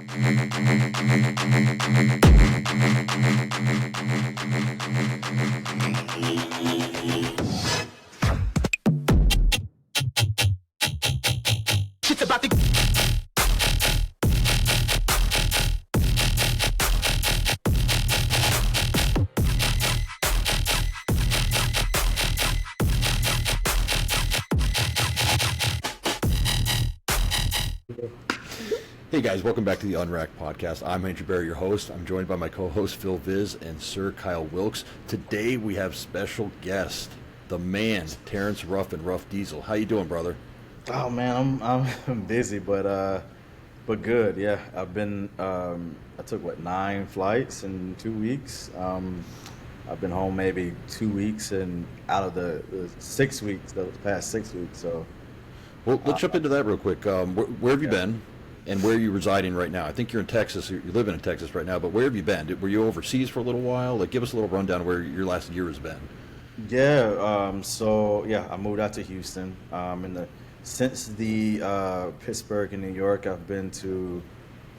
Shit's about to. Hey guys, welcome back to the Unracked Podcast. I'm Andrew Berry, your host. I'm joined by my co-host Phil Viz and Sir Kyle Wilkes. Today we have special guest, the man, Terrence Ruffin, Ruff Diesel. How you doing, brother? Oh man, I'm busy, but good. Yeah, I've been I took 9 flights in 2 weeks. I've been home maybe 2 weeks, and out of the 6 weeks, the past 6 weeks. So, Well, let's jump into that real quick. Where have you been, and where are you residing right now? I think you're in Texas. You're living in Texas right now, but where have you been? Were you overseas for a little while? Like, give us a little rundown of where your last year has been. yeah. So yeah, I moved out to Houston. Since the Pittsburgh and New York, I've been to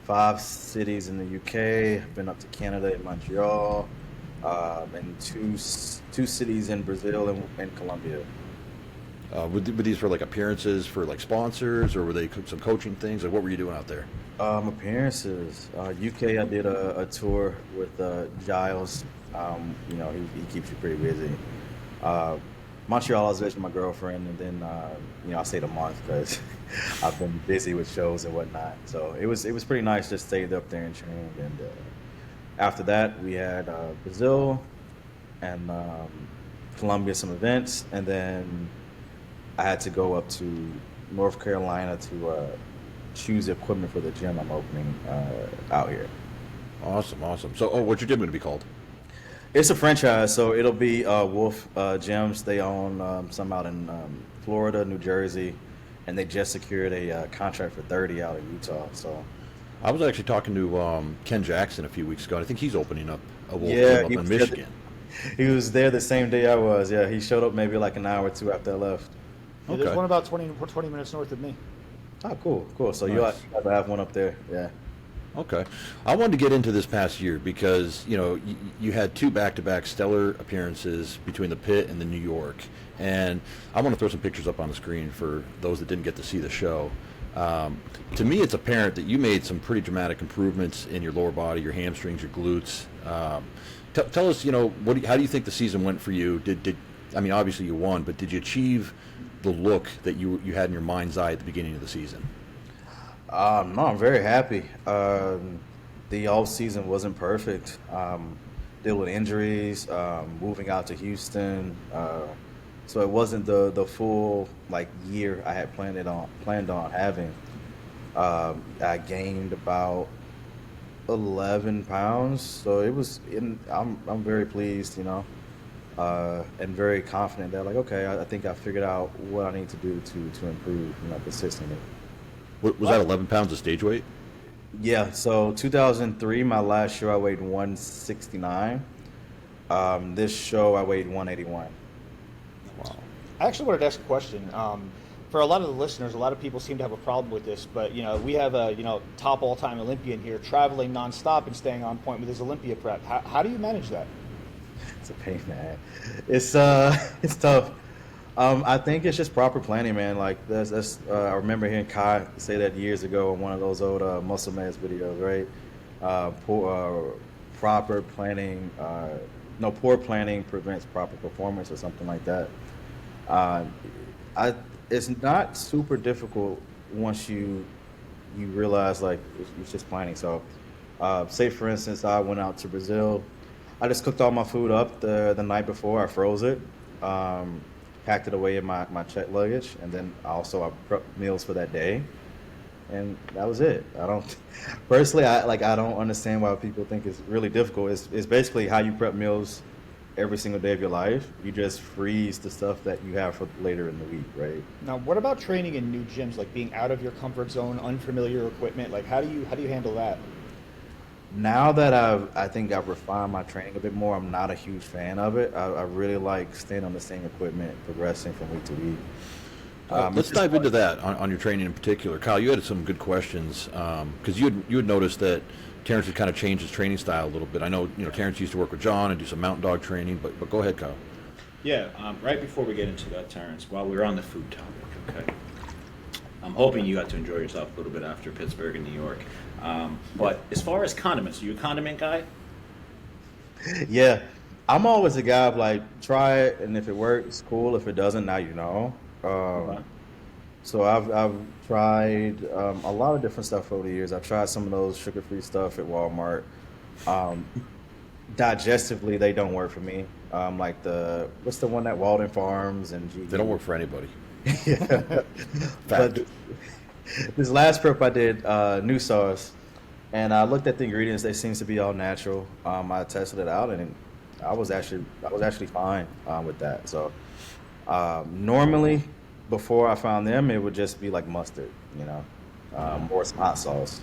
5 cities in the UK. I've been up to Canada and Montreal, and two cities in Brazil and Colombia. Were these for like appearances for like sponsors, or were they some coaching things? Like, what were you doing out there? Appearances. UK, I did a tour with Giles. He keeps you pretty busy. Montreal, I was visiting my girlfriend, and then I stayed a month because I've been busy with shows and whatnot. So it was pretty nice to stay up there and train. And after that, we had Brazil and Colombia, some events, and then I had to go up to North Carolina to choose the equipment for the gym I'm opening out here. Awesome. So, what's your gym going to be called? It's a franchise, so it'll be Wolf Gyms. They own some out in Florida, New Jersey, and they just secured a contract for 30 out in Utah. So I was actually talking to Ken Jackson a few weeks ago. I think he's opening up a Wolf yeah, gym up in Michigan. He was there the same day I was. Yeah, he showed up maybe like an hour or two after I left. Yeah, Okay. there's one about 20 minutes north of me. Oh, cool. So Nice. you'll have one up there. Yeah. Okay. I wanted to get into this past year because, you had 2 back-to-back stellar appearances between the Pit and the New York. And I want to throw some pictures up on the screen for those that didn't get to see the show. To me, it's apparent that you made some pretty dramatic improvements in your lower body, your hamstrings, your glutes. Tell us, how do you think the season went for you? Obviously you won, but did you achieve the look that you had in your mind's eye at the beginning of the season? No, I'm very happy. The off season wasn't perfect. Dealing with injuries, moving out to Houston, so it wasn't the full year I had planned on having. I gained about 11 pounds, so it was. I'm very pleased, and very confident that okay, I think I figured out what I need to do to improve, consistently. Was that 11 pounds of stage weight? Yeah, so 2003, my last show, I weighed 169. This show, I weighed 181. Wow. I actually wanted to ask a question. For a lot of the listeners, a lot of people seem to have a problem with this, but we have a top all-time Olympian here traveling nonstop and staying on point with his Olympia prep. How do you manage that? It's a pain, man. It's tough. I think it's just proper planning, man. That's I remember hearing Kai say that years ago in one of those old Muscle Man's videos, right? Proper planning. Poor planning prevents proper performance, or something like that. It's not super difficult once you realize it's just planning. So, say for instance, I went out to Brazil. I just cooked all my food up the night before. I froze it. Packed it away in my checked luggage, and then I prepped meals for that day, and that was it. I don't understand why people think it's really difficult. It's basically how you prep meals every single day of your life. You just freeze the stuff that you have for later in the week, right? Now, what about training in new gyms, like being out of your comfort zone, unfamiliar equipment? Like, how do you handle that? Now that I think I've refined my training a bit more, I'm not a huge fan of it. I really like staying on the same equipment, progressing from week to week. Let's dive into that on your training in particular. Kyle, you had some good questions because you had noticed that Terrence had kind of changed his training style a little bit. I know Terrence used to work with John and do some mountain dog training, but go ahead, Kyle. Yeah, right before we get into that, Terrence, while we're on the food topic, okay, I'm hoping you got to enjoy yourself a little bit after Pittsburgh and New York. But as far as condiments, are you a condiment guy? Yeah, I'm always a guy of like, try it, and if it works, cool. If it doesn't, now you know. So I've tried a lot of different stuff over the years. I've tried some of those sugar-free stuff at Walmart. Digestively, they don't work for me. Like what's the one that Walden Farms and GD? They don't work for anybody. Yeah. Fact. But this last prep I did new sauce, and I looked at the ingredients. They seems to be all natural. I tested it out, and I was actually fine with that. So normally, before I found them, it would just be like mustard, or some hot sauce.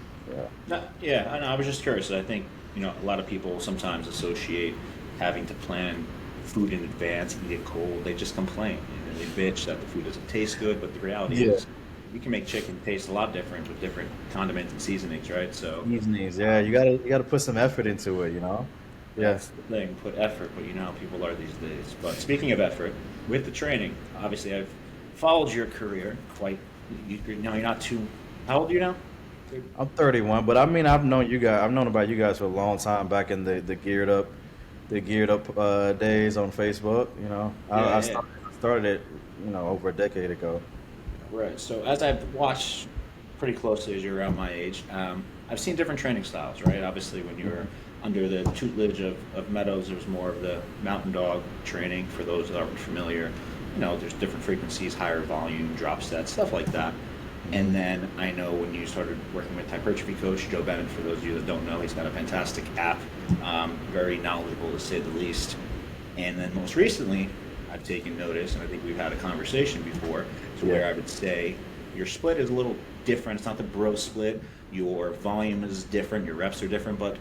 Yeah. I know. I was just curious. I think a lot of people sometimes associate having to plan food in advance, eat it cold. They just complain. They bitch that the food doesn't taste good, but the reality is, you can make chicken taste a lot different with different condiments and seasonings, right? So seasonings, yeah. You gotta put some effort into it, Yeah. That's the thing. Put effort, but how people are these days. But speaking of effort, with the training, obviously I've followed your career quite. You're not too. How old are you now? I'm 31, but I mean I've known about you guys for a long time. Back in the geared up days on Facebook. I started it over a decade ago. Right. So as I've watched pretty closely as you're around my age, I've seen different training styles, right? Obviously, when you were under the tutelage of Meadows, there was more of the mountain dog training. For those that aren't familiar, there's different frequencies, higher volume, drop sets, stuff like that. And then I know when you started working with hypertrophy coach Joe Bennett, for those of you that don't know, he's got a fantastic app, very knowledgeable to say the least. And then most recently, I've taken notice, and I think we've had a conversation before, where I would say your split is a little different. It's not the bro split. Your volume is different. Your reps are different. But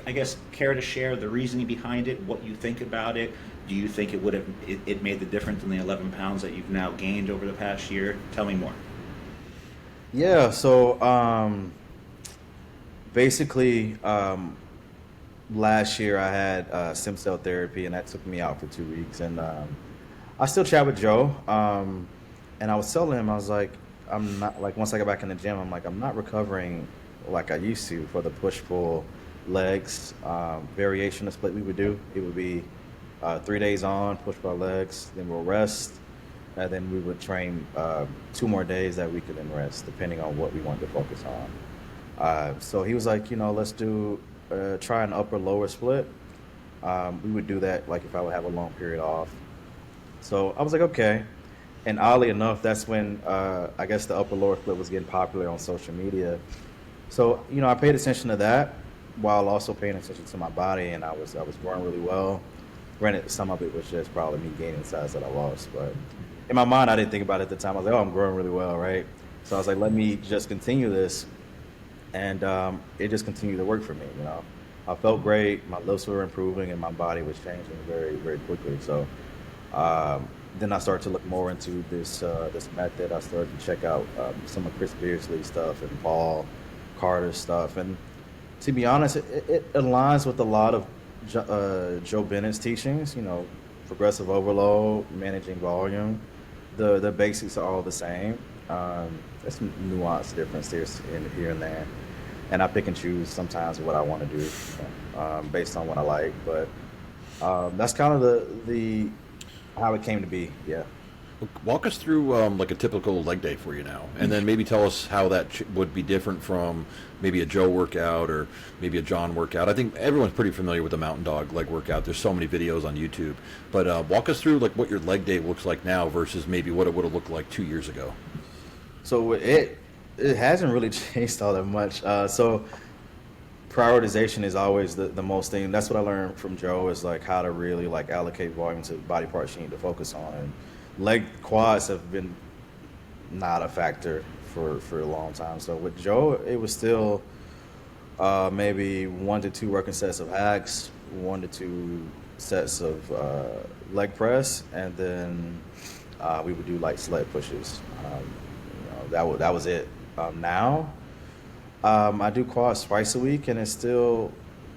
I guess care to share the reasoning behind it, what you think about it? Do you think it made the difference in the 11 pounds that you've now gained over the past year? Tell me more. Yeah. So basically, last year I had stem cell therapy, and that took me out for 2 weeks, and I still chat with Joe, and I was telling him, I was like, I'm not, like, once I got back in the gym, I'm like, I'm not recovering like I used to for the push-pull legs variation of split we would do. It would be 3 days on, push-pull legs, then we'll rest, and then we would train 2 more days that we could then rest, depending on what we wanted to focus on. So he was like, let's do try an upper-lower split. We would do that like if I would have a long period off. So I was like, okay. And oddly enough, that's when I guess the upper-lower split was getting popular on social media. So, I paid attention to that while also paying attention to my body, and I was growing really well. Granted, some of it was just probably me gaining size that I lost, but in my mind, I didn't think about it at the time. I was like, I'm growing really well, right? So I was like, let me just continue this, and it just continued to work for me, I felt great, my lifts were improving, and my body was changing very, very quickly. So then I started to look more into this method. I started to check out some of Chris Beardsley's stuff and Paul Carter's stuff, and to be honest, it aligns with a lot of Joe Bennett's teachings. Progressive overload, managing volume. The basics are all the same. There's some nuanced difference here and there, and I pick and choose sometimes what I want to do based on what I like. But that's kind of the how it came to be. Yeah. Walk us through like a typical leg day for you now, and then maybe tell us how that would be different from maybe a Joe workout or maybe a John workout. I think everyone's pretty familiar with the mountain dog leg workout. There's so many videos on YouTube, but walk us through like what your leg day looks like now versus maybe what it would have looked like 2 years ago. So it hasn't really changed all that much. So prioritization is always the most thing. That's what I learned from Joe, is like how to really like allocate volume to body parts you need to focus on. And leg quads have been not a factor for a long time. So with Joe, it was still maybe 1 to 2 working sets of hacks, 1 to 2 sets of leg press, and then We would do like sled pushes. That was it. Now, I do quads twice a week, and it's still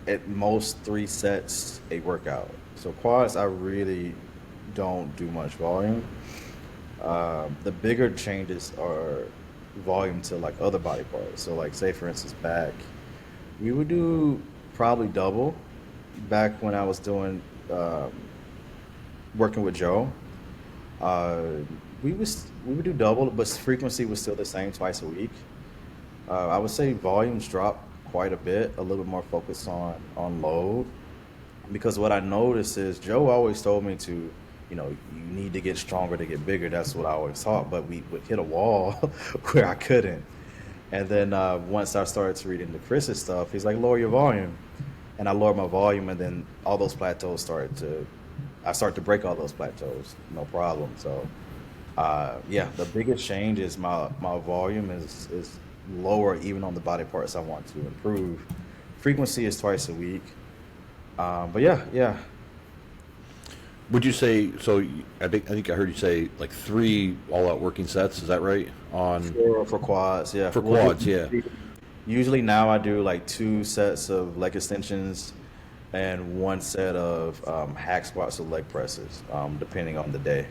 at most 3 sets a workout. So quads, I really don't do much volume. The bigger changes are volume to like other body parts. So like say for instance back, we would do probably double. Back when I was doing working with Joe, we would do double, but frequency was still the same twice a week. I would say volumes dropped quite a bit, a little bit more focused on load, because what I noticed is Joe always told me to, you need to get stronger to get bigger. That's what I always thought, but we would hit a wall where I couldn't. And then once I started to read into Chris's stuff, he's like, lower your volume. And I lowered my volume, and then all those plateaus I started to break all those plateaus, no problem. So the biggest change is my volume is lower even on the body parts I want to improve. Frequency is twice a week. But yeah. Would you say, so I think I heard you say like 3 all-out working sets, is that right? For quads, yeah. For quads, yeah. Usually now I do like 2 sets of leg extensions and 1 set of hack squats or leg presses, depending on the day.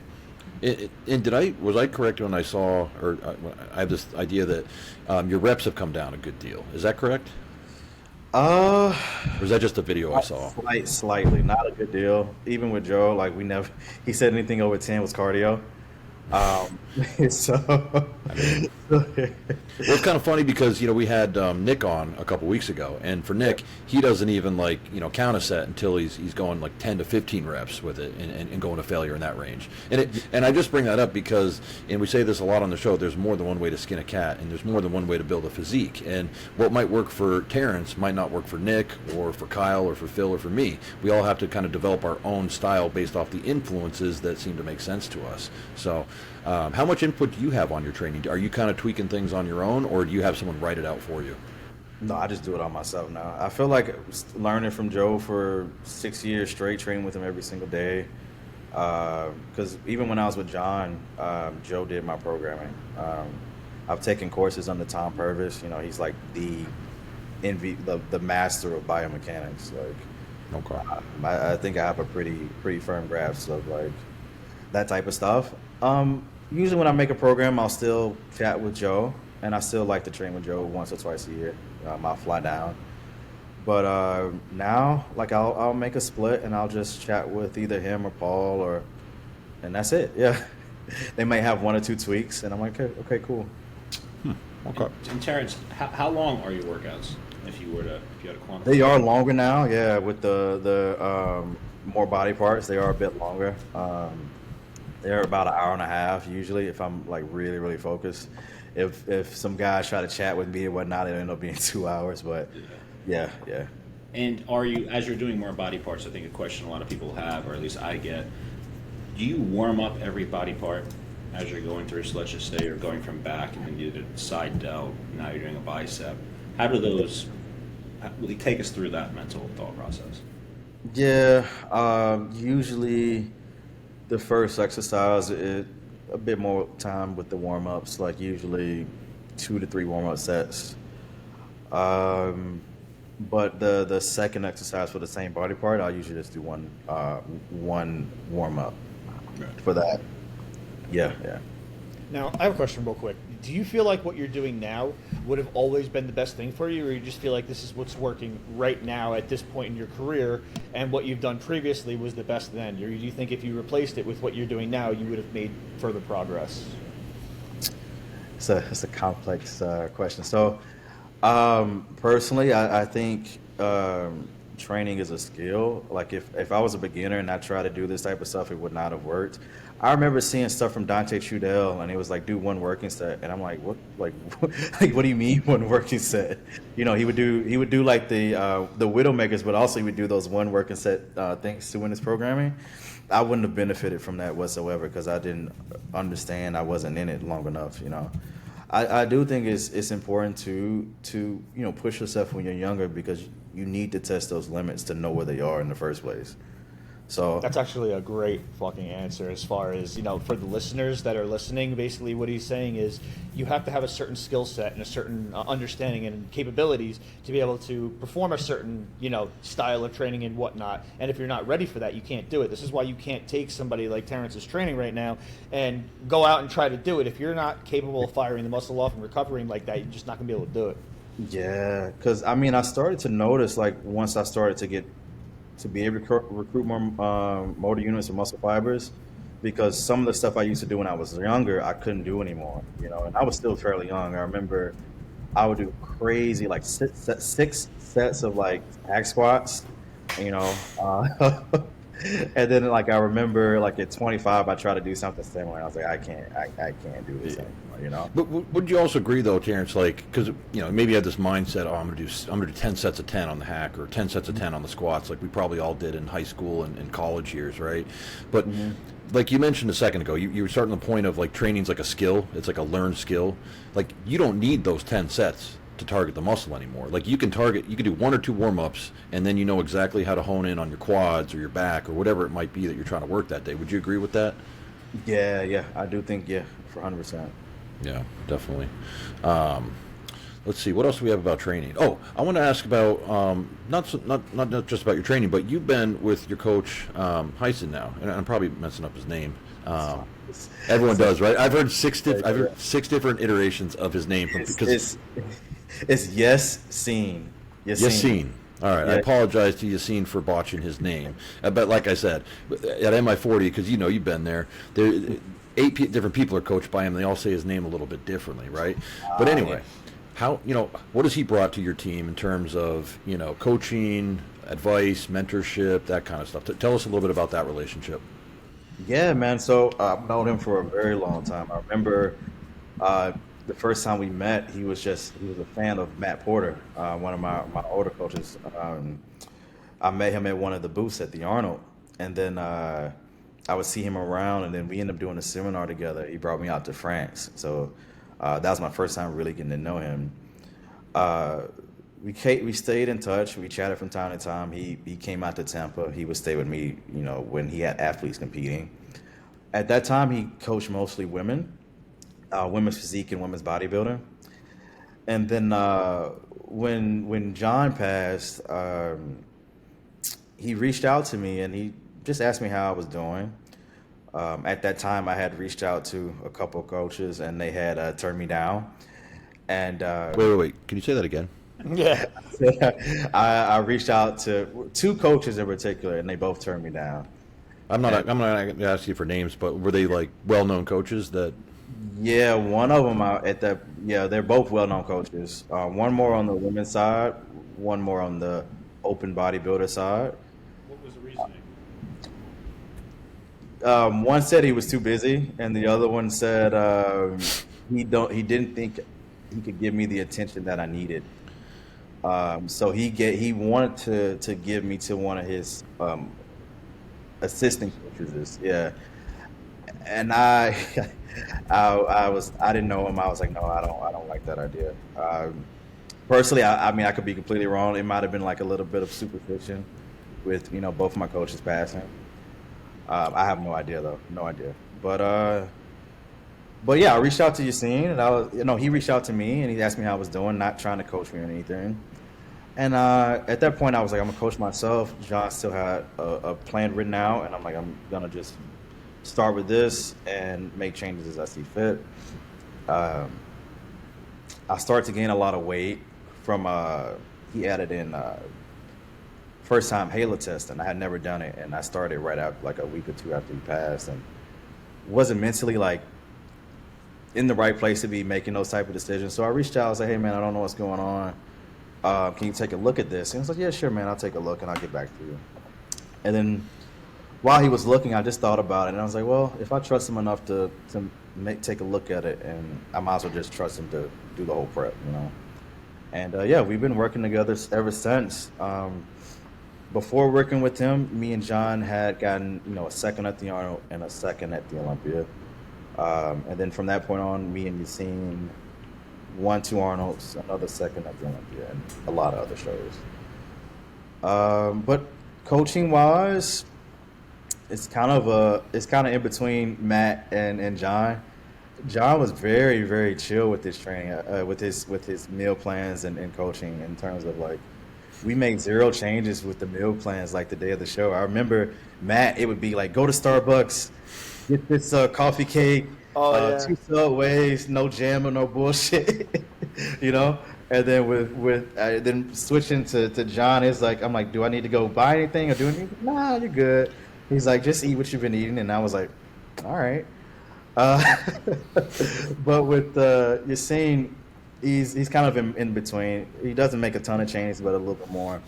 And was I correct when I saw, or I have this idea that your reps have come down a good deal. Is that correct? Or is that just a video I saw? Slightly, not a good deal. Even with Joe, like he said anything over 10 was cardio. Well, it's kind of funny because we had Nick on a couple weeks ago, and for Nick, he doesn't even count a set until he's going like 10 to 15 reps with it and going to failure in that range. And I just bring that up because, and we say this a lot on the show, there's more than one way to skin a cat, and there's more than one way to build a physique. And what might work for Terrence might not work for Nick or for Kyle or for Phil or for me. We all have to kind of develop our own style based off the influences that seem to make sense to us. So how much input do you have on your training? Are you kind of tweaking things on your own, or do you have someone write it out for you? No, I just do it on myself now. I feel like learning from Joe for 6 years straight, training with him every single day. Because even when I was with John, Joe did my programming. I've taken courses under Tom Purvis. He's like the master of biomechanics. Okay. I think I have a pretty firm grasp of like that type of stuff. Usually when I make a program, I'll still chat with Joe, and I still like to train with Joe once or twice a year. I'll fly down. But now, like I'll make a split, and I'll just chat with either him or Paul, and that's it. Yeah, they might have 1 or 2 tweaks, and I'm like, okay, cool. Okay. And Terrence, how long are your workouts? If you had to quantify, They are longer now. Yeah, with the more body parts, they are a bit longer. They're about an hour and a half usually if I'm like really, really focused. If some guys try to chat with me and whatnot, it end up being 2 hours. But yeah. And are you, as you're doing more body parts, I think a question a lot of people have, or at least I get, do you warm up every body part as you're going through? So let's just say you're going from back and then you did a side delt, now you're doing a bicep. How do those, will you take us through that mental thought process? Yeah, usually the first exercise, a bit more time with the warm-ups, like usually 2 to 3 warm-up sets. But the second exercise for the same body part, I'll usually just do one warm-up for that. Yeah. Now, I have a question real quick. Do you feel like what you're doing now would have always been the best thing for you, or you just feel like this is what's working right now at this point in your career, and what you've done previously was the best then? Or do you think if you replaced it with what you're doing now, you would have made further progress? It's a complex question. So, personally, I think training is a skill. Like if I was a beginner and I tried to do this type of stuff, it would not have worked. I remember seeing stuff from Dante Trudell, and it was like, do 1 working set, and I'm like, what? Like what do you mean 1 working set? He would do like the Widowmakers, but also he would do those 1 working set things too in his programming. I wouldn't have benefited from that whatsoever because I didn't understand. I wasn't in it long enough. I do think it's important to push yourself when you're younger because you need to test those limits to know where they are in the first place. So That's actually a great fucking answer as far as, for the listeners that are listening. Basically what he's saying is you have to have a certain skill set and a certain understanding and capabilities to be able to perform a certain, style of training and whatnot. And if you're not ready for that, you can't do it. This is why you can't take somebody like Terrence's training right now and go out and try to do it. If you're not capable of firing the muscle off and recovering like that, you're just not going to be able to do it. yeah, because I started to notice, like, once I started to be able to recruit more motor units and muscle fibers, because some of the stuff I used to do when I was younger, I couldn't do anymore, and I was still fairly young. I remember I would do crazy, like six sets of like hack squats, and then like I remember like at 25, I tried to do something similar. I was like, I can't do this anymore, But would you also agree though, Terrence, like, because maybe you had this mindset, oh, I'm gonna do 10 sets of 10 on the hack or 10 sets of 10 on the squats, like we probably all did in high school and college years, right? But like you mentioned a second ago, you were starting the point of like training's like a skill. It's like a learned skill. Like you don't need those 10 sets to target the muscle anymore. Like you can do 1 or 2 warm-ups and then you know exactly how to hone in on your quads or your back or whatever it might be that you're trying to work that day. Would you agree with that? Yeah, I do think, for 100%. Yeah, definitely. Let's see, what else do we have about training? Oh, I want to ask about not just about your training, but you've been with your coach Yassine now, and I'm probably messing up his name. Everyone does, right? I've heard six different iterations of his name It's Yassine. Yassine. All right, Yeah. I apologize to Yassine for botching his name, but like I said, at MI40, because you've been there. 8 different people are coached by him. They all say his name a little bit differently, right? But anyway. How what has he brought to your team in terms of coaching, advice, mentorship, that kind of stuff? Tell us a little bit about that relationship. Yeah, man. So I've known him for a very long time. I remember the first time we met, he was a fan of Matt Porter, one of my older coaches. I met him at one of the booths at the Arnold, and then I would see him around, and then we ended up doing a seminar together. He brought me out to France, so that was my first time really getting to know him. We stayed in touch. We chatted from time to time. He came out to Tampa. He would stay with me, when he had athletes competing. At that time, he coached mostly women, women's physique and women's bodybuilding. And then when John passed, he reached out to me and he just asked me how I was doing. At that time, I had reached out to a couple of coaches, and they had turned me down. And Wait. Can you say that again? Yeah. I reached out to 2 coaches in particular, and they both turned me down. I'm not going to ask you for names, but were they like well-known coaches that? Yeah, one of them they're both well-known coaches. One more on the women's side, one more on the open bodybuilder side. What was the reasoning? One said he was too busy, and the other one said he didn't think he could give me the attention that I needed. So he wanted to give me to one of his assistant coaches. Yeah, and I didn't know him. I was like, no, I don't like that idea. Personally, I mean, I could be completely wrong. It might have been like a little bit of superstition with both of my coaches passing. I have no idea though, no idea. But yeah, I reached out to Yassine, and he reached out to me, and he asked me how I was doing, not trying to coach me or anything. And at that point, I was like, I'm gonna coach myself. John still had a plan written out, and I'm like, I'm gonna just start with this and make changes as I see fit. I started to gain a lot of weight from he added in first time Halo testing. I had never done it, and I started right after, like a week or 2 after he passed, and wasn't mentally like in the right place to be making those type of decisions. So I reached out. I was like, hey man, I don't know what's going on. Can you take a look at this? And he was like, yeah, sure, man. I'll take a look and I'll get back to you. And then while he was looking, I just thought about it, and I was like, well, if I trust him enough to take a look at it, and I might as well just trust him to do the whole prep, And yeah, we've been working together ever since. Before working with him, me and John had gotten, a second at the Arnold and a second at the Olympia. And then from that point on, me and Yassine won 2 Arnolds, another second at the Olympia, and a lot of other shows. But coaching-wise, it's kind of in between Matt and John. John was very, very chill with his training, with his meal plans and coaching in terms of like, we made zero changes with the meal plans like the day of the show. I remember Matt, it would be like, go to Starbucks, get this coffee cake, 2 Subways, no jam or no bullshit, you know. And then then switching to John, is like, I'm like, do I need to go buy anything or do anything? Nah, you're good. He's like, just eat what you've been eating, and I was like, all right. But with Yassine, he's kind of in between. He doesn't make a ton of changes, but a little bit more.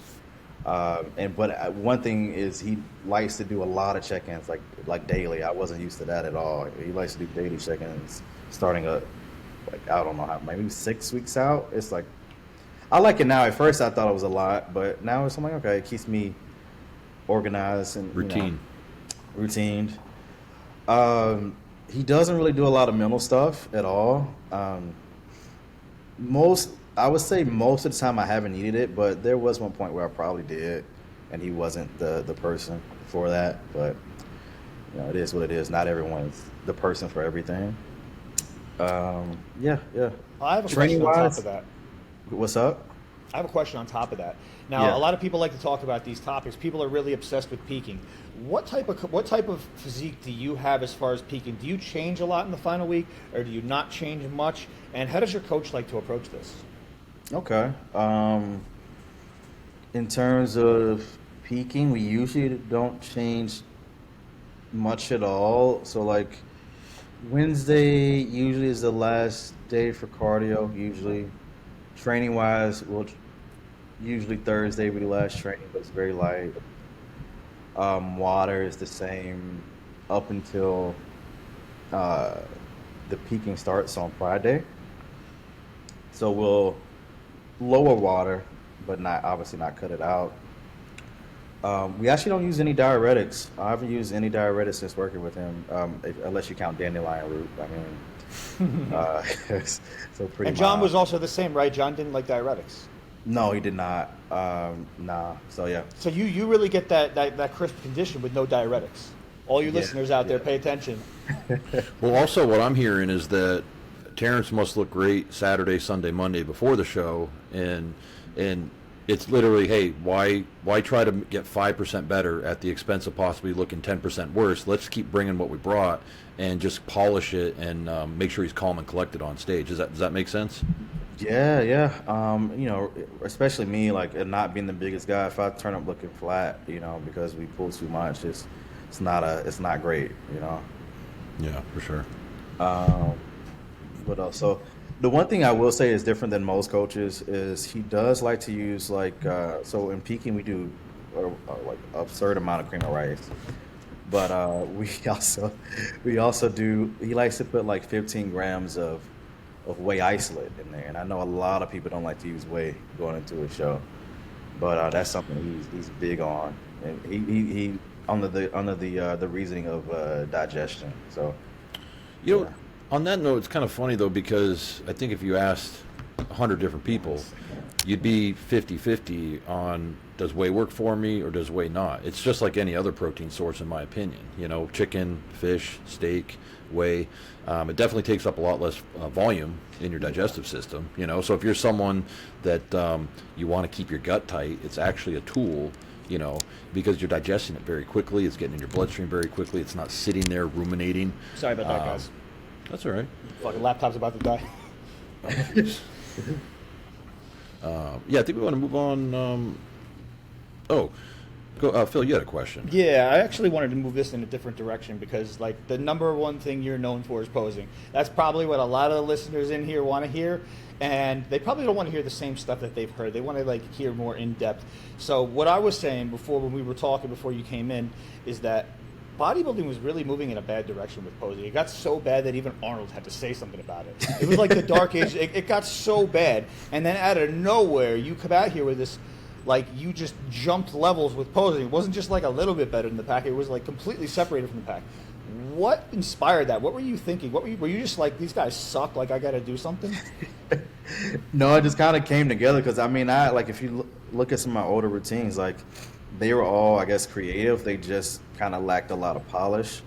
But one thing is he likes to do a lot of check-ins, like daily. I wasn't used to that at all. He likes to do daily check-ins, starting like, I don't know how, maybe 6 weeks out. It's like, I like it now. At first I thought it was a lot, but now I'm like, okay, it keeps me organized and routined. He doesn't really do a lot of mental stuff at all. I would say most of the time I haven't needed it, but there was one point where I probably did, and he wasn't the person for that. But you know, it is what it is. Not everyone's the person for everything. Yeah. I have a question on top of that. What's up? I have a question on top of that. Now, a lot of people like to talk about these topics. People are really obsessed with peaking. What type of physique do you have as far as peaking? Do you change a lot in the final week, or do you not change much? And how does your coach like to approach this? Okay. In terms of peaking, we usually don't change much at all. So like Wednesday usually is the last day for cardio. Usually, training wise, usually Thursday will be the last training, but it's very light. Water is the same up until the peaking starts on Friday. So we'll lower water, but obviously not cut it out. We actually don't use any diuretics. I haven't used any diuretics since working with him, unless you count dandelion root. I mean, so pretty. And John mild. was also the same, right? John didn't like diuretics. No, he did not. Nah. So yeah. So you really get that crisp condition with no diuretics. All you listeners out there, pay attention. Well, also what I'm hearing is that Terrence must look great Saturday, Sunday, Monday before the show, and it's literally, hey, why try to get 5% better at the expense of possibly looking 10% worse? Let's keep bringing what we brought and just polish it and make sure he's calm and collected on stage. Does that make sense? Yeah. You know, especially me, like not being the biggest guy. If I turn up looking flat, you know, because we pull too much, it's not great, you know. Yeah, for sure. What else? So the one thing I will say is different than most coaches is he does like to use so in peaking we do like absurd amount of cream of rice, but we also do. He likes to put like 15 grams of whey isolate in there, and I know a lot of people don't like to use whey going into a show, but that's something he's big on, and he under the reasoning of digestion. So you know. On that note, it's kind of funny, though, because I think if you asked 100 different people, you'd be 50-50 on does whey work for me or does whey not. It's just like any other protein source, in my opinion. You know, chicken, fish, steak, whey. It definitely takes up a lot less volume in your digestive system. You know, so if you're someone that you want to keep your gut tight, it's actually a tool. You know, because you're digesting it very quickly. It's getting in your bloodstream very quickly. It's not sitting there ruminating. Sorry about that, guys. That's all right. Fucking laptop's about to die. Yeah, I think we want to move on. Go, Phil, you had a question. Yeah, I actually wanted to move this in a different direction because, like, the number one thing you're known for is posing. That's probably what a lot of the listeners in here want to hear, and they probably don't want to hear the same stuff that they've heard. They want to, like, hear more in depth. So what I was saying before, when we were talking before you came in, is that bodybuilding was really moving in a bad direction with posing. It got so bad that even Arnold had to say something about it. It was like the dark age. It got so bad. And then out of nowhere, you come out here with this, like, you just jumped levels with posing. It wasn't just like a little bit better than the pack. It was like completely separated from the pack. What inspired that? What were you thinking? Were you just like, these guys suck, like I got to do something? No, it just kind of came together because, I mean, if you look at some of my older routines, like, they were all, I guess, creative. They just kind of lacked a lot of polish,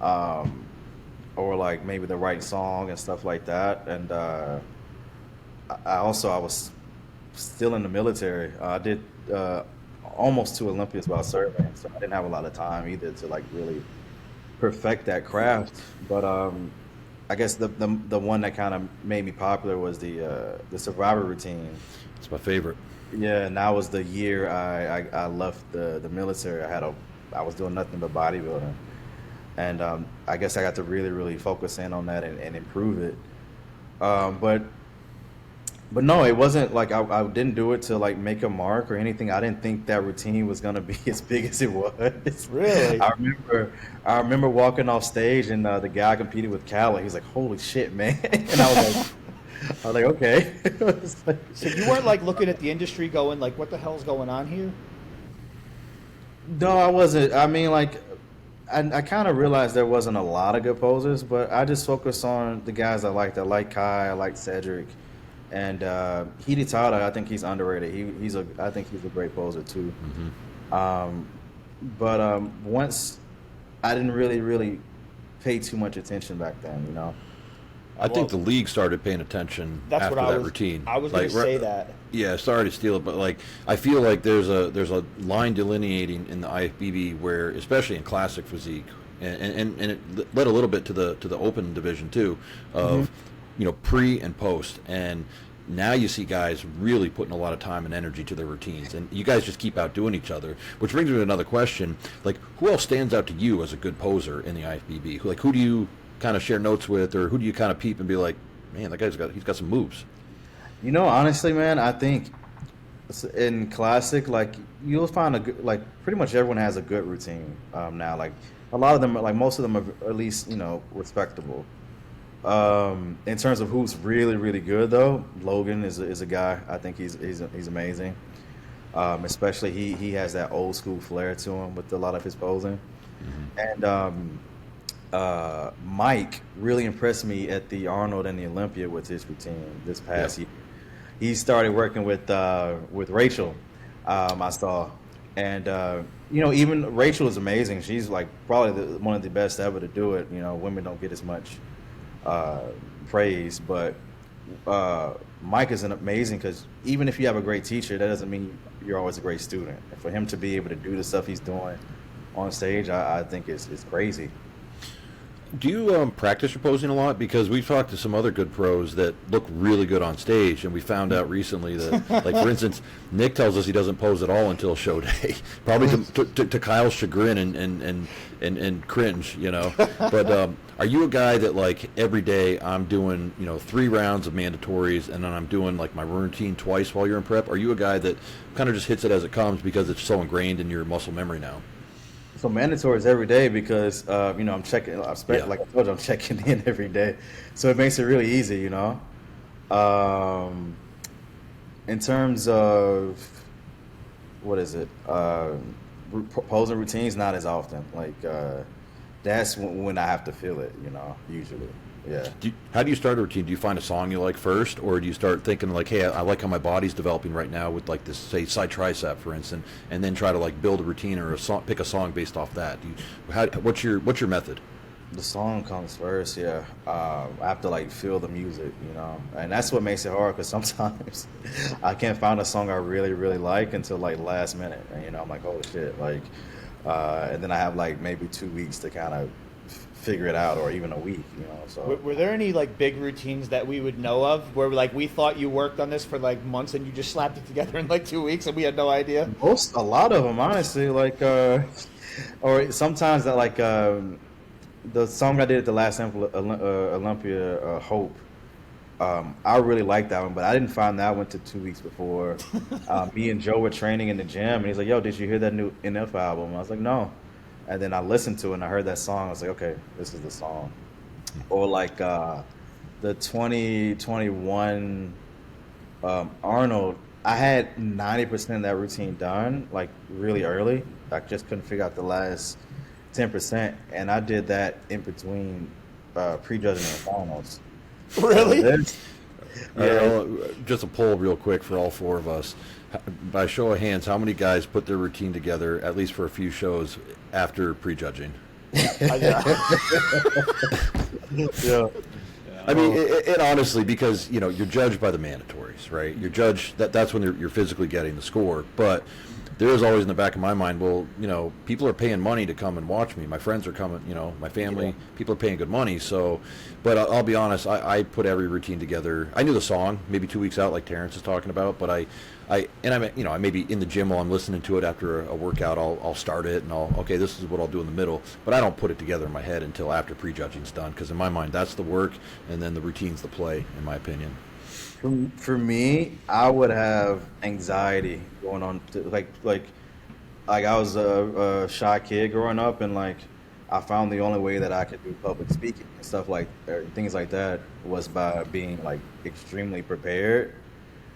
or like maybe the right song and stuff like that. And I was still in the military. I did almost 2 Olympias while serving, so I didn't have a lot of time either to like really perfect that craft. But I guess the one that kind of made me popular was the Survivor routine. It's my favorite. Yeah, and that was the year I left the military. I was doing nothing but bodybuilding, and I guess I got to really focus in on that and improve it. But no, it wasn't like I didn't do it to like make a mark or anything. I didn't think that routine was gonna be as big as it was. Really? I remember walking off stage and the guy I competed with, Kale. He's like, "Holy shit, man!" And I was like, "Okay." So you weren't like looking at the industry, going like, "What the hell's going on here?" No, I wasn't. I mean, like, I kind of realized there wasn't a lot of good posers, but I just focused on the guys I liked. I like Kai, I like Cedric. And Hidetada, I think he's underrated. I think he's a great poser too. Mm-hmm. But once I didn't really pay too much attention back then, you know. I think the league started paying attention after that routine. I was going to say that. Yeah, sorry to steal it, but like I feel like there's a line delineating in the IFBB where, especially in Classic Physique, and it led a little bit to the open division too, of pre and post. And now you see guys really putting a lot of time and energy to their routines, and you guys just keep outdoing each other. Which brings me to another question: like, who else stands out to you as a good poser in the IFBB? Like, who do you kind of share notes with, or who do you kind of peep and be like, man, that guy's got some moves? You know, honestly, man, I think in Classic, like, you'll find a good, like, pretty much everyone has a good routine now. Like, a lot of them, like, most of them are at least, respectable. In terms of who's really good, though, Logan is a guy. I think he's amazing. Especially he has that old school flair to him with a lot of his posing. Mm-hmm. And Mike really impressed me at the Arnold and the Olympia with his routine this past year. He started working with Rachel, I saw, and even Rachel is amazing. She's like probably one of the best ever to do it. Women don't get as much praise, but Mike is amazing because even if you have a great teacher, that doesn't mean you're always a great student. And for him to be able to do the stuff he's doing on stage, I think is crazy. Do you practice your posing a lot? Because we've talked to some other good pros that look really good on stage, and we found out recently that, like, for instance, Nick tells us he doesn't pose at all until show day, probably to Kyle's chagrin and cringe, But are you a guy that, like, every day I'm doing, 3 rounds of mandatories, and then I'm doing, like, my routine twice while you're in prep? Are you a guy that kind of just hits it as it comes because it's so ingrained in your muscle memory now? So mandatory is every day because I'm checking. Like I told you, I'm checking in every day, so it makes it really easy. In terms of what is it, posing routines, not as often. Like that's when I have to feel it. Usually. Yeah. How do you start a routine? Do you find a song you like first, or do you start thinking like, hey, I like how my body's developing right now with like this, say, side tricep, for instance, and then try to like build a routine or pick a song based off that? What's your method? The song comes first, yeah. I have to like feel the music, and that's what makes it hard because sometimes I can't find a song I really like until like last minute, and I'm like, holy shit, like, and then I have like maybe 2 weeks to kind of figure it out, or even a week, So were there any like big routines that we would know of where like we thought you worked on this for like months and you just slapped it together in like 2 weeks and we had no idea? A lot of them, honestly, like or sometimes that like the song I did at the last Olympia, Hope. I really liked that one, but I didn't find that one till 2 weeks before. Me and Joe were training in the gym, and he's like, "Yo, did you hear that new NF album?" I was like, "No." And then I listened to it and I heard that song. I was like, okay, this is the song. Or like the 2021 Arnold, I had 90% of that routine done, like really early. I just couldn't figure out the last 10%. And I did that in between prejudging and finals. Really? Just a poll real quick for all four of us. By show of hands, how many guys put their routine together, at least for a few shows, after prejudging? Yeah. I mean, it honestly, because, you know, you're judged by the mandatories, right? You're judged, that's when you're physically getting the score. But there is always in the back of my mind, well, you know, people are paying money to come and watch me. My friends are coming, you know, my family, people are paying good money. So, but I'll be honest, I put every routine together. I knew the song maybe 2 weeks out, like Terrence is talking about, but I may be in the gym while I'm listening to it after a workout. I'll start it and okay, this is what I'll do in the middle. But I don't put it together in my head until after prejudging's done, because in my mind that's the work, and then the routine's the play, in my opinion. For me, I would have anxiety going on. Like I was a shy kid growing up, and like I found the only way that I could do public speaking and stuff like things like that was by being like extremely prepared.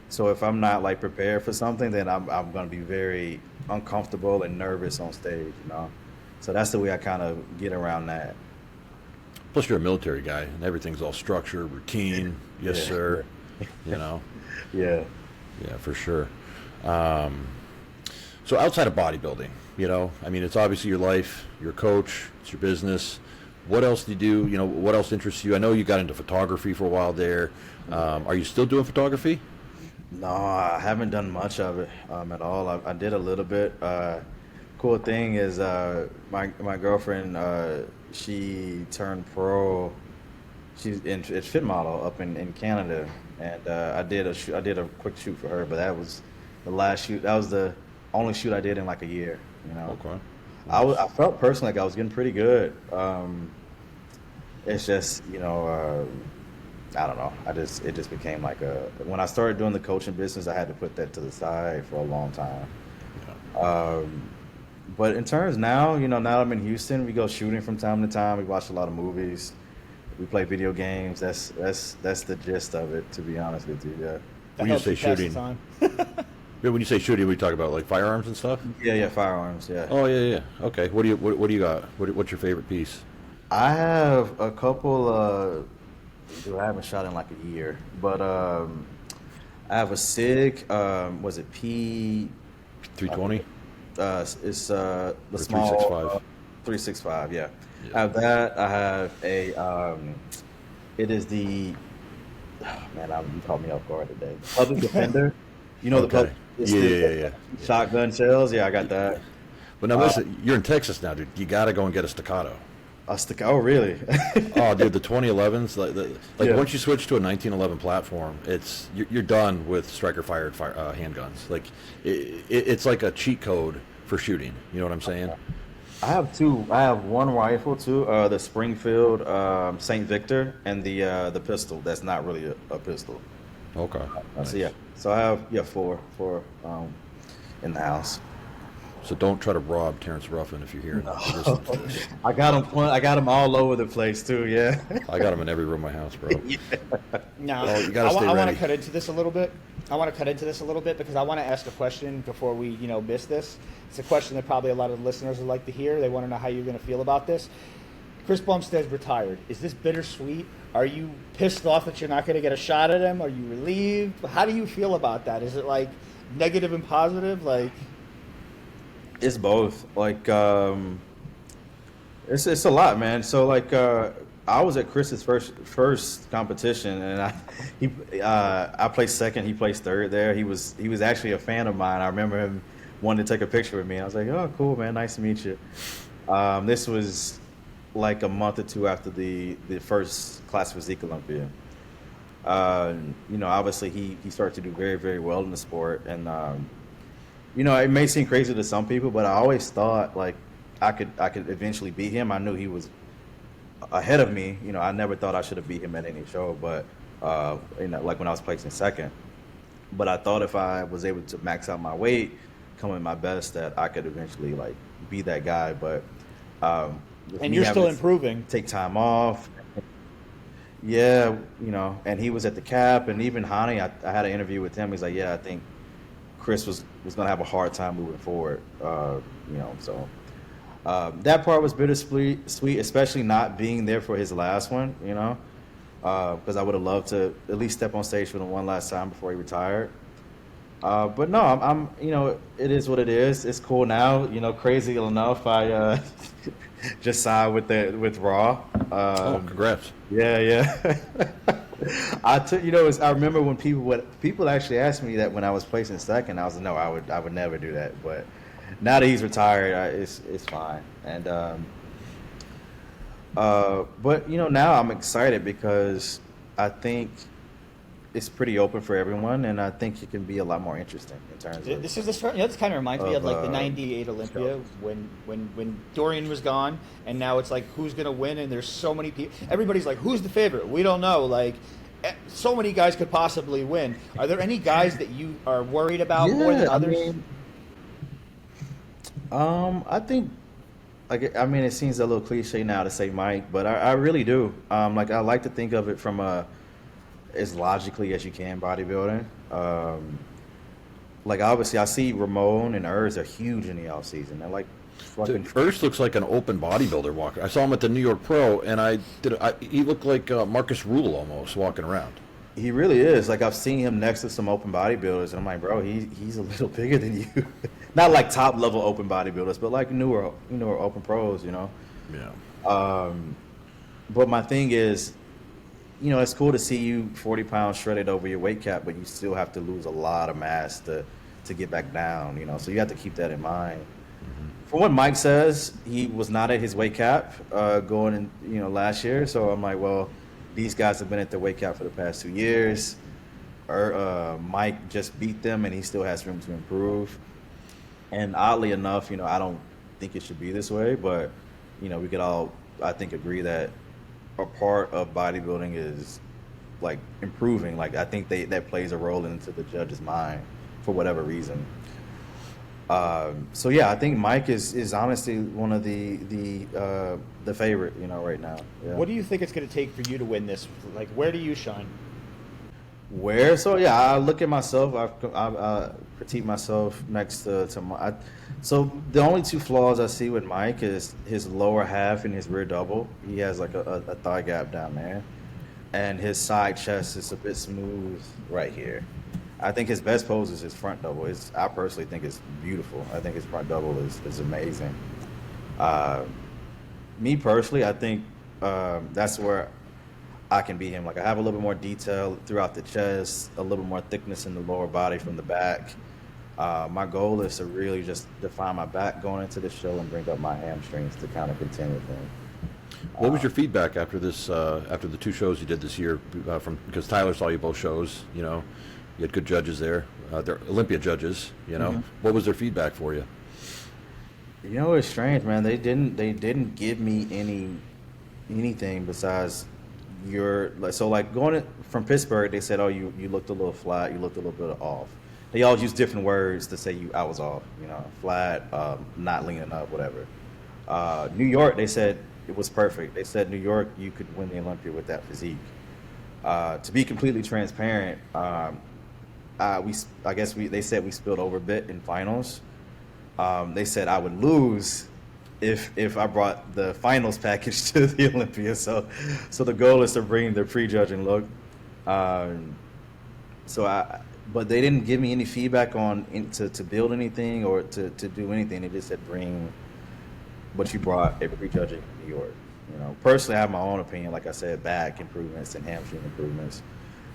So if I'm not like prepared for something, then I'm going to be very uncomfortable and nervous on stage, you know. So that's the way I kind of get around that. Plus, you're a military guy, and everything's all structure, routine. Yes, sir. You know. Yeah, for sure. So outside of bodybuilding, you know, I mean, it's obviously your life, your coach, it's your business. What else do you do? You know, what else interests you? I know you got into photography for a while there. Are you still doing photography? No, I haven't done much of it at all. I did a little bit. Cool thing is my girlfriend, she turned pro. She's a fit model up in Canada, and I did a quick shoot for her, but that was the last shoot. That was the only shoot I did in like a year. You know. Okay. I felt personally like I was getting pretty good. It's just, you know, I don't know. It just became like when I started doing the coaching business, I had to put that to the side for a long time. Yeah. But in terms now, you know, now I'm in Houston, we go shooting from time to time. We watch a lot of movies. We play video games. That's the gist of it, to be honest with you. Yeah. When you say shooting, when you say shooting, we talk about like firearms and stuff. Yeah, firearms. Yeah. Oh yeah. Okay. What do you got? What's your favorite piece? I have a couple. Dude, I haven't shot in like a year, but I have a SIG. Was it P? 320. It's the small 365. 365. Yeah. I have that. I have a. It is the. Oh, man, you caught me off guard today. Public Defender. You know okay. Yeah. Shotgun shells. Yeah, I got that. But now listen, you're in Texas now, dude. You got to go and get a stotto. Oh, really? Oh, dude, the 2011s, once you switch to a 1911 platform, you're done with striker fired handguns. Like it's like a cheat code for shooting. You know what I'm saying? I have two. I have one rifle too, the Springfield St. Victor, and the pistol. That's not really a pistol. Okay. Nice. So yeah. So I have four in the house. So don't try to rob Terrence Ruffin if you're here. No. I got him all over the place too. Yeah. I got him in every room of my house, bro. Yeah. No, you gotta stay ready. I want to cut into this a little bit. Because I want to ask a question before we, miss this. It's a question that probably a lot of the listeners would like to hear. They want to know how you're going to feel about this. Chris Bumstead's retired. Is this bittersweet? Are you pissed off that you're not going to get a shot at him? Are you relieved? How do you feel about that? Is it like negative and positive? Like. It's both. Like, it's a lot, man. So like, I was at Chris's first competition, and I placed second. He placed third there. He was actually a fan of mine. I remember him wanting to take a picture with me. I was like, oh, cool, man. Nice to meet you. This was like a month or two after the first Classic Physique Olympia. Obviously he started to do very, very well in the sport, and it may seem crazy to some people, but I always thought like I could eventually beat him. I knew he was ahead of me. I never thought I should have beat him at any show, but like when I was placing second. But I thought if I was able to max out my weight, come in my best, that I could eventually like be that guy. But and you're still improving. Take time off. Yeah, and he was at the cap, and even Hani, I had an interview with him. He's like, yeah, I think Chris was going to have a hard time moving forward, so that part was bittersweet, especially not being there for his last one, because I would have loved to at least step on stage for him one last time before he retired. But no, I'm it is what it is. It's cool now. Crazy enough, I just signed with Raw. Congrats. Yeah. I took, I remember when people actually asked me that when I was placing second. I was like, no, I would never do that. But now that he's retired, it's fine. And but now I'm excited because I think it's pretty open for everyone, and I think it can be a lot more interesting in terms of. This kind of reminds me of like the '98 Olympia when Dorian was gone, and now it's like who's gonna win, and there's so many people. Everybody's like, who's the favorite? We don't know. Like, so many guys could possibly win. Are there any guys that you are worried about more than others? I think. It seems a little cliche now to say Mike, but I really do. I like to think of it from as logically as you can bodybuilding. Obviously I see Ramon and Urs are huge in the off season. They're like fucking. Urs looks like an open bodybuilder walker. I saw him at the New York Pro, and he looked like Marcus Rule almost walking around. He really is. Like, I've seen him next to some open bodybuilders, and I'm like, bro, he's a little bigger than you. Not like top level open bodybuilders, but like newer open pros, Yeah. But my thing is, it's cool to see you 40 pounds shredded over your weight cap, but you still have to lose a lot of mass to get back down, So you have to keep that in mind. Mm-hmm. From what Mike says, he was not at his weight cap going in, last year. So I'm like, well, these guys have been at their weight cap for the past 2 years. Mike just beat them, and he still has room to improve. And oddly enough, I don't think it should be this way, but we could all, I think, agree that a part of bodybuilding is like improving. Like, I think that plays a role into the judge's mind for whatever reason. So yeah, I think Mike is honestly one of the favorite, right now. Yeah. What do you think it's going to take for you to win this? Like, where do you shine? Where? So yeah, I look at myself. I critique myself next to Mike. So the only two flaws I see with Mike is his lower half and his rear double. He has like a thigh gap down there, and his side chest is a bit smooth right here. I think his best pose is his front double. I personally think it's beautiful. I think his front double is amazing. Me personally, I think that's where I can beat him. Like, I have a little bit more detail throughout the chest, a little more thickness in the lower body from the back. My goal is to really just define my back going into the show and bring up my hamstrings to kind of contend with him. What was your feedback after this? After the two shows you did this year, because Tyler saw you both shows. You had good judges there. They're Olympia judges. Mm-hmm. What was their feedback for you? It's strange, man. They didn't give me anything besides going from Pittsburgh. They said, oh, you looked a little flat. You looked a little bit off. They all use different words to say I was off. Flat, not leaning up, whatever. New York, they said it was perfect. They said New York, you could win the Olympia with that physique. To be completely transparent, they said we spilled over a bit in finals. They said I would lose if I brought the finals package to the Olympia. So the goal is to bring the prejudging look. But they didn't give me any feedback on to build anything or to do anything. They just said bring what you brought at prejudging in New York. Personally, I have my own opinion. Like I said, back improvements and hamstring improvements,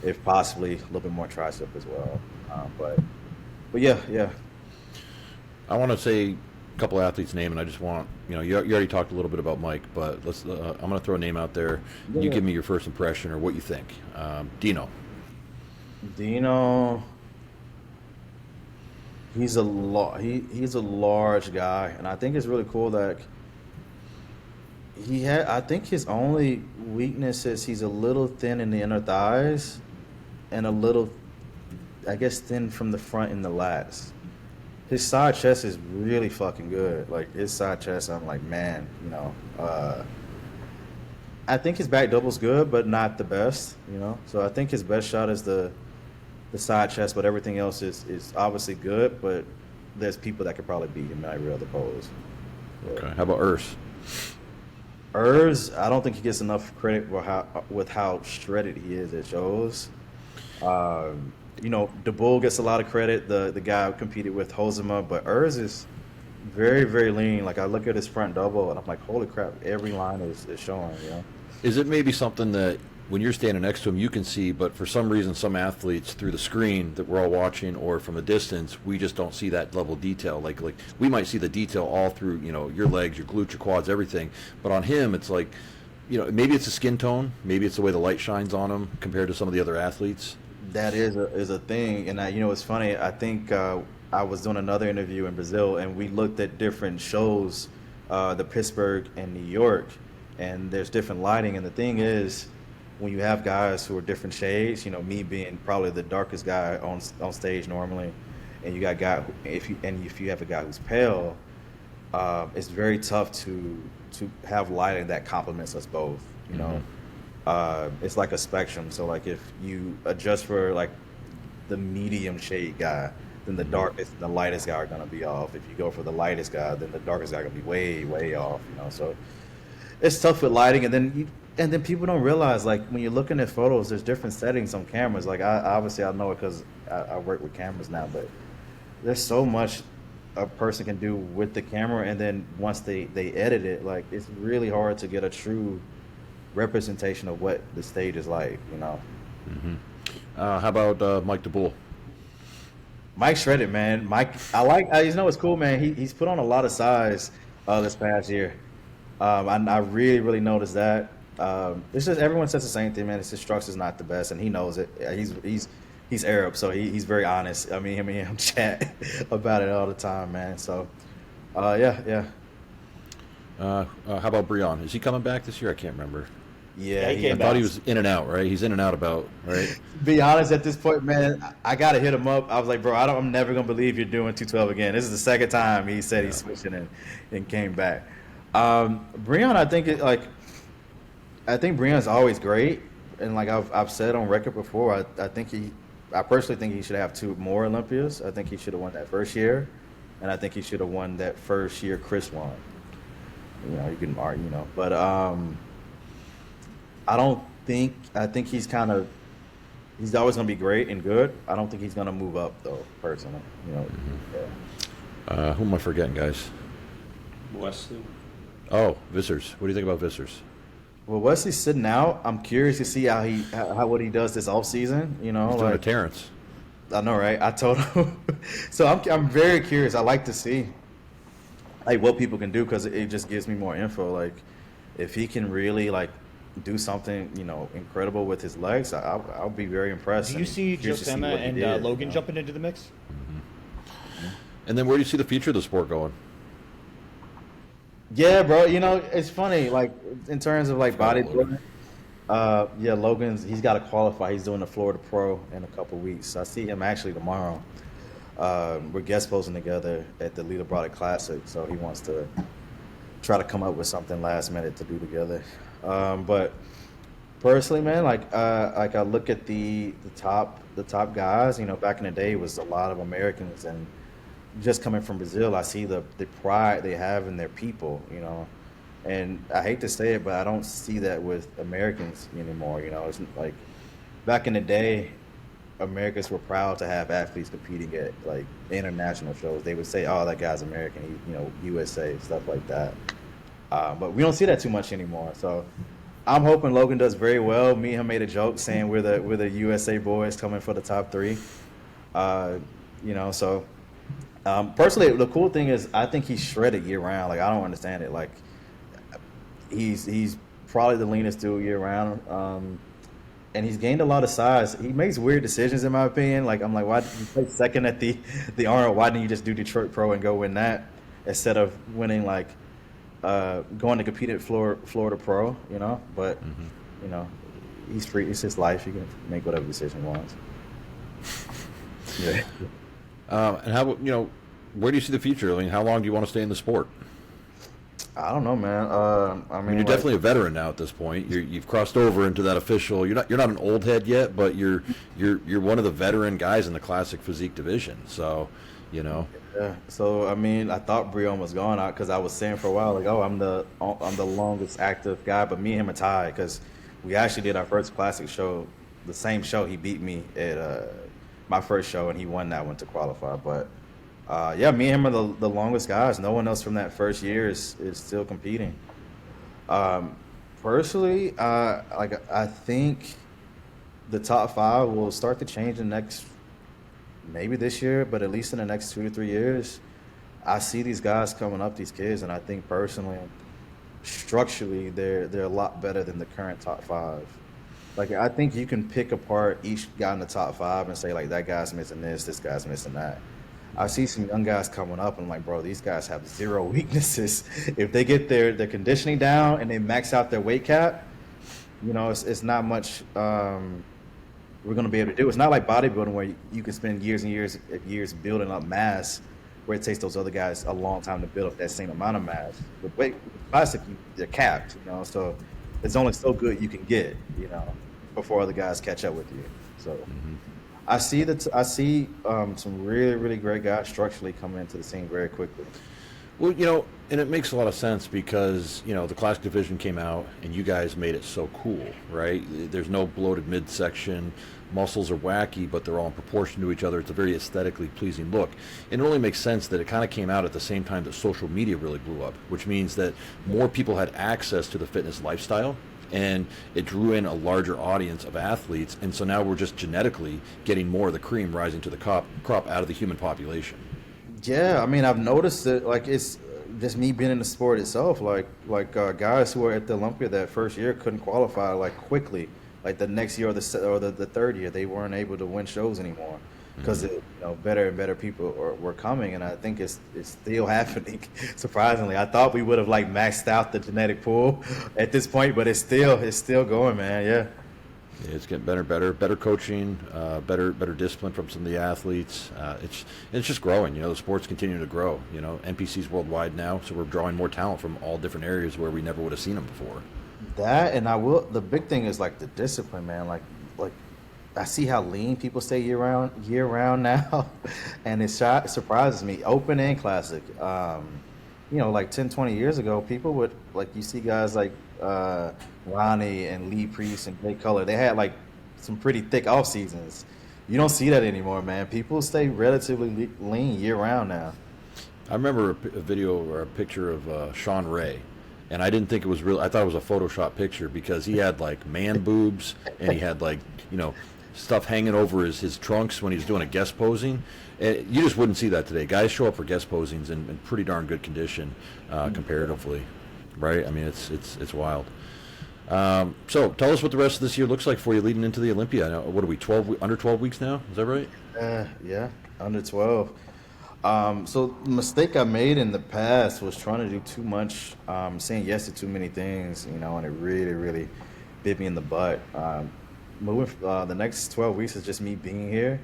if possibly a little bit more tricep as well. But yeah. I want to say a couple athletes' name, and I just want you already talked a little bit about Mike, but let's. I'm going to throw a name out there. Yeah. You give me your first impression or what you think. Dino. He's a large guy, and I think it's really cool that I think his only weakness is he's a little thin in the inner thighs and a little, I guess, thin from the front in the lats. His side chest is really fucking good. Like, his side chest, I'm like, man, I think his back double's good, but not the best, So I think his best shot is the side chest, but everything else is obviously good, but there's people that could probably beat him in every other pose. Okay. How about Urs? I don't think he gets enough credit with how shredded he is at shows. You know, the Bull gets a lot of credit, the guy who competed with Hosema, but is very, very lean. Like, I look at his front double, and I'm like, holy crap, every line is showing, you know? Is it maybe something that when you're standing next to him you can see, but for some reason some athletes through the screen that we're all watching or from a distance, we just don't see that level of detail? Like we might see the detail all through, you know, your legs, your glutes, your quads, everything. But on him, it's like, you know, maybe it's the skin tone, maybe it's the way the light shines on him compared to some of the other athletes. That is a thing. And, you know, it's funny. I think I was doing another interview in Brazil, and we looked at different shows, the Pittsburgh and New York, and there's different lighting. And the thing is, when you have guys who are different shades, you know, me being probably the darkest guy on stage normally, and you got a guy if you have a guy who's pale, it's very tough to have lighting that complements us both. You know, it's like a spectrum. So like if you adjust for like the medium shade guy, then the darkest and the lightest guy are gonna be off. If you go for the lightest guy, then the darkest guy gonna be way, way off. You know, so it's tough with lighting, and then people don't realize, like, when you're looking at photos, there's different settings on cameras. Like, I know it because I work with cameras now, but there's so much a person can do with the camera, and then once they edit it, like, it's really hard to get a true representation of what the stage is like, you know. How about Mike the Bull? Mike shredded, man. Mike, you know what's cool, man? He's put on a lot of size this past year. I really, really noticed that. It's just everyone says the same thing, man. His structure's not the best, and he knows it. He's Arab, so he's very honest. I mean, him and him chat about it all the time, man. So, yeah. How about Breon? Is he coming back this year? I can't remember. Yeah, he I came thought he back. was in and out, right? He's in and out about, right? Be honest, at this point, man, I gotta hit him up. I was like, bro, I'm never gonna believe you're doing 212 again. This is the second time he said he's switching and came back. Breon, I think Breon's always great, and like I've said on record before, I personally think he should have 2 more Olympias. I think he should have won that first year, and I think he should have won that first year Chris won. You know, you can argue, you know, but I think he's always gonna be great and good. I don't think he's gonna move up though, personally. You know, yeah. Who am I forgetting, guys? Wesley. Oh, Vissers. What do you think about Vissers? Well, Wesley's sitting out. I'm curious to see what he does this off season. You know, He's doing a Terrence. I know, right? I told him. So I'm very curious. I like to see like what people can do, because it just gives me more info. Like if he can really like do something, you know, incredible with his legs, I'll be very impressed. Do you see Josema and Logan jumping into the mix? And then where do you see the future of the sport going? Yeah, bro. You know, it's funny. Like in terms of like bodybuilding, he's got to qualify. He's doing the Florida Pro in a couple weeks. I see him actually tomorrow. We're guest posing together at the Lita Brother Classic, so he wants to try to come up with something last minute to do together. But personally, man, like I look at the top guys. You know, back in the day, it was a lot of Americans, and just coming from Brazil, I see the pride they have in their people, you know, and I hate to say it, but I don't see that with Americans anymore. You know, it's like back in the day, Americans were proud to have athletes competing at like international shows. They would say, "Oh, that guy's American, he, you know, USA," stuff like that. But we don't see that too much anymore. So I'm hoping Logan does very well. Me and him made a joke saying we're the USA boys coming for the top 3. You know, so. Personally, the cool thing is I think he's shredded year round. Like I don't understand it. Like he's probably the leanest dude year round, and he's gained a lot of size. He makes weird decisions in my opinion. Like I'm like, why did you play second at the Arnold? Why didn't you just do Detroit Pro and go win that instead of winning like going to compete at Florida Pro? You know, but you know, he's free. It's his life. He can make whatever decision he wants. Yeah. And how, you know, where do you see the future? I mean, how long do you want to stay in the sport? I don't know, man. I mean, you're definitely a veteran now at this point. You've crossed over into that official. You're not an old head yet, but you're one of the veteran guys in the Classic Physique division. So, you know? Yeah. So I mean, I thought Brion was gone out because I was saying for a while, like, oh, I'm the longest active guy, but me and him are tied because we actually did our first classic show, the same show. He beat me at my first show, and he won that one to qualify. But yeah, me and him are the longest guys. No one else from that first year is still competing. Personally, I think the top 5 will start to change in the next, maybe this year, but at least in the next 2 to 3 years. I see these guys coming up, these kids, and I think personally, structurally, they're a lot better than the current top 5. Like, I think you can pick apart each guy in the top 5 and say, like, that guy's missing this guy's missing that. I see some young guys coming up, and I'm like, bro, these guys have 0 weaknesses. If they get their conditioning down and they max out their weight cap, you know, it's not much we're going to be able to do. It's not like bodybuilding where you can spend years and years building up mass, where it takes those other guys a long time to build up that same amount of mass. But with classic, they're capped, you know, so it's only so good you can get, you know, before other guys catch up with you. So I see some really, really great guys structurally coming into the scene very quickly. Well, you know, and it makes a lot of sense because, you know, the classic division came out and you guys made it so cool, right? There's no bloated midsection. Muscles are wacky, but they're all in proportion to each other. It's a very aesthetically pleasing look. And it only makes sense that it kind of came out at the same time that social media really blew up, which means that more people had access to the fitness lifestyle, and it drew in a larger audience of athletes. And so now we're just genetically getting more of the cream rising to the crop out of the human population. Yeah, I mean, I've noticed that, like, it's just me being in the sport itself. Like guys who were at the Olympia that first year couldn't qualify, like, quickly. Like, the next year or the third year, they weren't able to win shows anymore because you know, better and better people were coming, and I think it's still happening. Surprisingly, I thought we would have, like, maxed out the genetic pool at this point, but it's still going, man. Yeah. Yeah, it's getting better coaching, better discipline from some of the athletes. It's just growing. You know, the sport's continuing to grow. You know, NPC's worldwide now, so we're drawing more talent from all different areas where we never would have seen them before. That, and the big thing is, like, the discipline, man. Like I see how lean people stay year round now, and it surprises me. Open and classic. You know, like 10, 20 years ago, people would, like, you see guys like Ronnie and Lee Priest and Jay Cutler, they had, like, some pretty thick off seasons. You don't see that anymore, man. People stay relatively lean year round now. I remember a video or a picture of Sean Ray, and I didn't think it was real. I thought it was a Photoshop picture because he had, like, man boobs, and he had, like, you know, stuff hanging over his trunks when he was doing a guest posing. You just wouldn't see that today. Guys show up for guest posings in pretty darn good condition comparatively, right? I mean, it's wild. So tell us what the rest of this year looks like for you leading into the Olympia. Now, what are we, under 12 weeks now? Is that right? Yeah, under 12. So the mistake I made in the past was trying to do too much, saying yes to too many things, you know, and it really, really bit me in the butt. Moving the next 12 weeks is just me being here.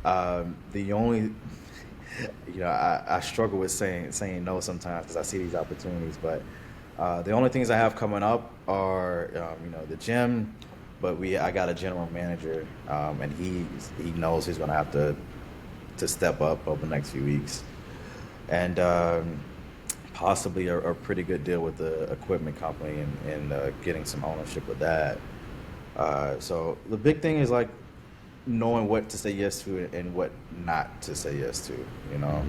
The only, you know, I struggle with saying no sometimes because I see these opportunities, but the only things I have coming up are, you know, the gym, but I got a general manager, and he knows he's going to have to step up over the next few weeks, and possibly a pretty good deal with the equipment company and getting some ownership with that. So the big thing is, like, knowing what to say yes to and what not to say yes to, you know.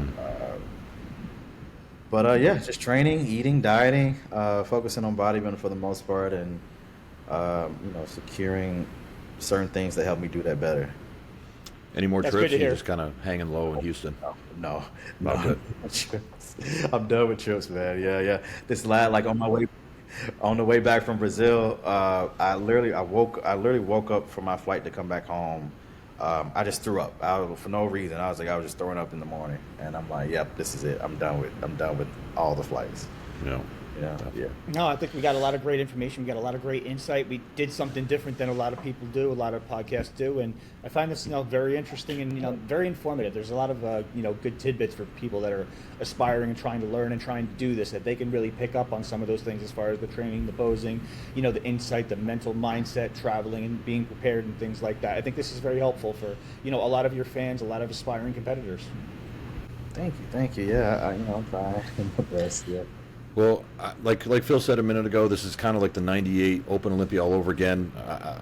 But yeah, just training, eating, dieting, focusing on bodybuilding for the most part, and you know, securing certain things that help me do that better. Any more That's trips? good to You're hear. just kind of hanging low in Houston. No. Good. I'm done with trips, man. Yeah. This last, like, on the way back from Brazil, I literally woke up for my flight to come back home. I just threw up for no reason. I was just throwing up in the morning, and I'm like, yep, this is it. I'm done with all the flights. No. Yeah. No, I think we got a lot of great information. We got a lot of great insight. We did something different than a lot of people do, a lot of podcasts do, and I find this, you know, very interesting and, you know, very informative. There's a lot of you know, good tidbits for people that are aspiring and trying to learn and trying to do this, that they can really pick up on some of those things as far as the training, the posing, you know, the insight, the mental mindset, traveling and being prepared and things like that. I think this is very helpful for, you know, a lot of your fans, a lot of aspiring competitors. Thank you. Yeah, I'm trying my best. Yeah. Well, like Phil said a minute ago, this is kind of like the '98 Open Olympia all over again.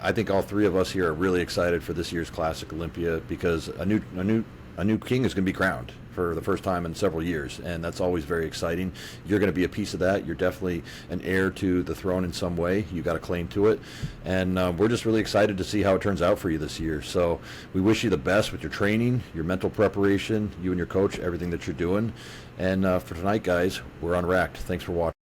I think all three of us here are really excited for this year's Classic Olympia because a new king is going to be crowned for the first time in several years, and that's always very exciting. You're going to be a piece of that. You're definitely an heir to the throne in some way. You got a claim to it, and we're just really excited to see how it turns out for you this year. So we wish you the best with your training, your mental preparation, you and your coach, everything that you're doing. And for tonight, guys, we're Unracked. Thanks for watching.